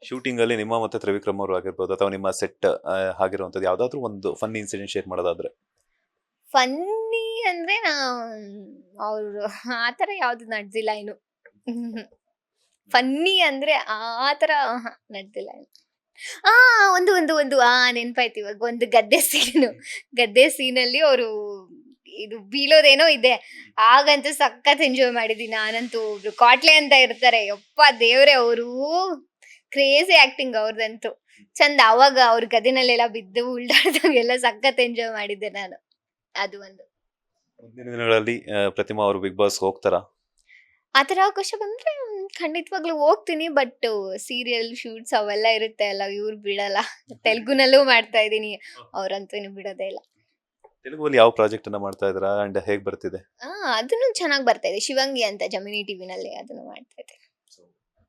Shooting ಅಲ್ಲಿ ನಿಮ್ಮ ಮತ್ತೆ ತ್ರಿವಿಕ್ರಮ್ ಅವರು ಆಗಿರ್ಬೋದು ಅಥವಾ ನಿಮ್ಮ ಸೆಟ್ ಆಗಿರುವಂತದ್ದು ಯಾವ್ದಾದ್ರು ಒಂದು ಫನ್ ಇನ್ಸಿಡೆಂಟ್ ಶೇರ್ ಮಾಡೋದಾದ್ರೆ. ಫನ್ನಿ ಅಂದ್ರೆ ಅವ್ರು ಆತರ ಯಾವ್ದು ನಡ್ದಿಲ್ಲ ಇನ್ನು. ಫನ್ನಿ ಅಂದ್ರೆ ಆತರ ನಡ್ದಿಲ್ಲ ಇನ್ನು. ಆ ಒಂದು ಒಂದು ಒಂದು ನೆನ್ಪಾಯ್ತು ಇವಾಗ. ಒಂದು ಗದ್ದೆ ಸೀನಲ್ಲಿ ಅವರು ಇದು ಬೀಳೋದೇನೋ ಇದೆ. ಆಗಂತೂ ಸಖತ್ ಎಂಜಾಯ್ ಮಾಡಿದೀನಿ ನಾನಂತೂ. ಒಬ್ರು ಕಾಟ್ಲೆ ಅಂತ ಇರ್ತಾರೆ, ಯಪ್ಪ ದೇವ್ರೆ, ಅವರು ಕ್ರೇಜಿ ಆಕ್ಟಿಂಗ್ ಅವ್ರದಂತೂ. ಚಂದ ಅವಾಗ ಅವ್ರ ಗದೆನಲ್ಲೆಲ್ಲ ಬಿದ್ದು ಉಲ್ಟಾಡ್ದಂಗೆಲ್ಲ ಸಖತ್ ಎಂಜಾಯ್ ಮಾಡಿದ್ದೆ ನಾನು. ಅದು ಒಂದು. ಮುಂದಿನ ದಿನಗಳಲ್ಲಿ ಪ್ರತಿಮಾ ಅವರು ಬಿಗ್ ಬಾಸ್ ಹೋಗ್ತಾರಾ? ಆತರ ಅವಕಾಶ ಬಂದ್ರೆ ಖಂಡಿತವಾಗ್ಲೂ ಹೋಗ್ತೀನಿ. ಬಟ್ ಸೀರಿಯಲ್ ಶೂಟ್ಸ್ ಅವೆಲ್ಲ ಇರುತ್ತೆ ಅಲ್ಲ, ಇವ್ರು ಬಿಡಲ್ಲ. ತೆಲುಗುನಲ್ಲೂ ಮಾಡ್ತಾ ಇದೀನಿ, ಅವ್ರಂತೂ ಇನ್ನು ಬಿಡೋದೇ ಇಲ್ಲ. ತೆಲುಗುವಲ್ಲಿ ಯಾವ ಪ್ರಾಜೆಕ್ಟ್ ಅನ್ನ ಮಾಡ್ತಾ ಇದ್ದೀರಾ ಅಂಡ್ ಹೇಗ್ ಬರ್ತಿದೆ? ಅದನ್ನು ಚೆನ್ನಾಗಿ ಬರ್ತಾ ಇದೆ. ಶಿವಂಗಿ ಅಂತ ಜಮಿನಿ ಟಿವಿನಲ್ಲಿ ಅದನ್ನು ಮಾಡ್ತಾ ಇದ್ದೆ.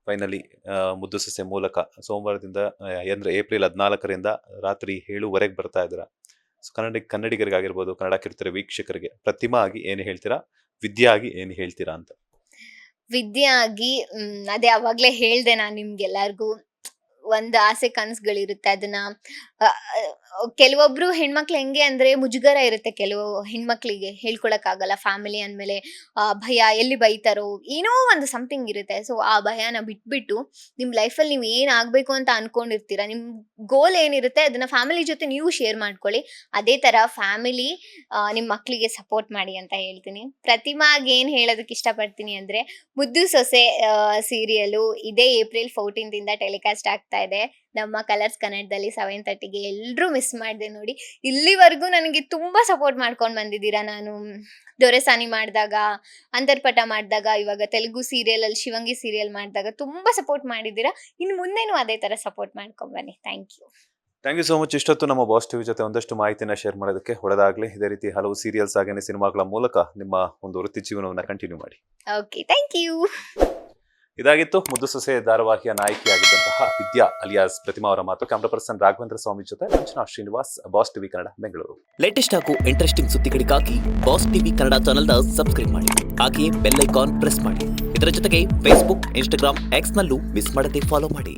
ಫೈನಲಿ ಮುದ್ದು ಸೊಸೆ ಮೂಲಕ ಸೋಮವಾರದಿಂದ ಅಂದ್ರೆ ಏಪ್ರಿಲ್ 14ರಿಂದ ರಾತ್ರಿ 7:00ವರೆಗೆ ಬರ್ತಾ ಇದ್ದೀರಾ. ಕನ್ನಡಿಗರಿಗಾಗಿರ್ಬೋದು, ಕನ್ನಡ ಕಿರುತೆರೆ ವೀಕ್ಷಕರಿಗೆ ಪ್ರತಿಮಾ ಆಗಿ ಏನು ಹೇಳ್ತೀರಾ, ವಿದ್ಯಾ ಆಗಿ ಏನು ಹೇಳ್ತೀರಾ ಅಂತ? ವಿದ್ಯೆ ಆಗಿ ಅದೇ ಅವಾಗ್ಲೇ ಹೇಳ್ದೆ ನಾನು ನಿಮ್ಗೆಲ್ಲರಿಗೂ. ಒಂದು ಆಸೆ ಕನಸುಗಳಿರುತ್ತೆ. ಅದನ್ನ ಕೆಲವೊಬ್ರು ಹೆಣ್ಮಕ್ಳು ಹೆಂಗೆ ಅಂದ್ರೆ ಮುಜುಗರ ಇರುತ್ತೆ ಕೆಲವು ಹೆಣ್ಮಕ್ಳಿಗೆ, ಹೇಳ್ಕೊಳಕ್ ಆಗಲ್ಲ. ಫ್ಯಾಮಿಲಿ ಅಂದ್ಮೇಲೆ ಭಯ, ಎಲ್ಲಿ ಬೈತಾರೋ ಏನೋ ಒಂದು ಸಮಥಿಂಗ್ ಇರುತ್ತೆ. ಸೊ ಆ ಭಯನ ಬಿಟ್ಬಿಟ್ಟು ನಿಮ್ ಲೈಫಲ್ಲಿ ನೀವು ಏನ್ ಆಗ್ಬೇಕು ಅಂತ ಅನ್ಕೊಂಡಿರ್ತೀರಾ, ನಿಮ್ ಗೋಲ್ ಏನಿರುತ್ತೆ ಅದನ್ನ ಫ್ಯಾಮಿಲಿ ಜೊತೆ ನೀವು ಶೇರ್ ಮಾಡ್ಕೊಳ್ಳಿ. ಅದೇ ತರ ಫ್ಯಾಮಿಲಿ ನಿಮ್ ಮಕ್ಳಿಗೆ ಸಪೋರ್ಟ್ ಮಾಡಿ ಅಂತ ಹೇಳ್ತೀನಿ. ಪ್ರತಿಮಾಗೆ ಏನ್ ಹೇಳೋದಕ್ಕೆ ಇಷ್ಟಪಡ್ತೀನಿ ಅಂದ್ರೆ, ಮುದ್ದು ಸೊಸೆ ಸೀರಿಯಲು ಇದೇ ಏಪ್ರಿಲ್ 14ದಿಂದ ಟೆಲಿಕಾಸ್ಟ್ ಆಗ್ತಾ ಇದೆ ನಮ್ಮ ಕಲರ್ಸ್ ಕನ್ನಡದಲ್ಲಿ 7:30ಗೆ. ಎಲ್ರೂ ಮಿಸ್ ಮಾಡ್ದೆ ನೋಡಿ. ಇಲ್ಲಿವರೆಗೂ ನನಗೆ ತುಂಬಾ ಸಪೋರ್ಟ್ ಮಾಡ್ಕೊಂಡು ಬಂದಿದ್ದೀರಾ. ನಾನು ದೊರೆಸಾನಿ ಮಾಡಿದಾಗ, ಅಂತರ್ಪಟ ಮಾಡಿದಾಗ, ಇವಾಗ ತೆಲುಗು ಸೀರಿಯಲ್ ಅಲ್ಲಿ ಶಿವಂಗಿ ಸೀರಿಯಲ್ ಮಾಡಿದಾಗ ತುಂಬಾ ಸಪೋರ್ಟ್ ಮಾಡಿದ್ದೀರಾ. ಇನ್ನು ಮುಂದೆನೂ ಅದೇ ತರ ಸಪೋರ್ಟ್ ಮಾಡ್ಕೊಂಡ್ ಬನ್ನಿ. Thank you so much. ಇಷ್ಟೊತ್ತು ನಮ್ಮ ಬಾಸ್ ಟಿವಿ ಜೊತೆ ಒಂದಷ್ಟು ಮಾಹಿತಿನ ಶೇರ್ ಮಾಡೋದಕ್ಕೆ. ಒಳ್ಳೆದಾಗ್ಲಿ. ಇದೇ ರೀತಿ ಹಲವು ಸೀರಿಯಲ್ಸ್ ಹಾಗೇನೆ ಸಿನಿಮಾಗಳ ಮೂಲಕ ನಿಮ್ಮ ಒಂದು ವೃತ್ತಿ ಜೀವನವನ್ನ ಕಂಟಿನ್ಯೂ ಮಾಡಿ. Okay, thank you. ಇದಾಗಿತ್ತು ಮುದ್ದು ಸೊಸೆ ಧಾರಾವಾಹಿಯ ನಾಯಕಿಯಾಗಿದ್ದಂತಹ ವಿದ್ಯಾ ಅಲಿಯಾಸ್ ಪ್ರತಿಮಾ ಅವರ ಮಾತು. ಕ್ಯಾಮ್ರಾ ಪರ್ಸನ್ ರಾಘವೇಂದ್ರ ಸ್ವಾಮಿ ಜೊತೆ Manjunath Srinivas, boss TV Kannada, Bengaluru. Latest ಹಾಗೂ ಇಂಟ್ರೆಸ್ಟಿಂಗ್ ಸುದ್ದಿಗಳಿಗಾಗಿ ಬಾಸ್ ಟಿವಿ ಕನ್ನಡ ಚಾನೆಲ್ನ ಸಬ್ಸ್ಕ್ರೈಬ್ ಮಾಡಿ. ಹಾಗೆಯೇ ಬೆಲ್ ಐಕಾನ್ ಪ್ರೆಸ್ ಮಾಡಿ. ಇದರ ಜೊತೆಗೆ ಫೇಸ್ಬುಕ್, ಇನ್ಸ್ಟಾಗ್ರಾಮ್, ಎಕ್ಸ್ ನಲ್ಲೂ ಮಿಸ್ ಮಾಡದೆ ಫಾಲೋ ಮಾಡಿ.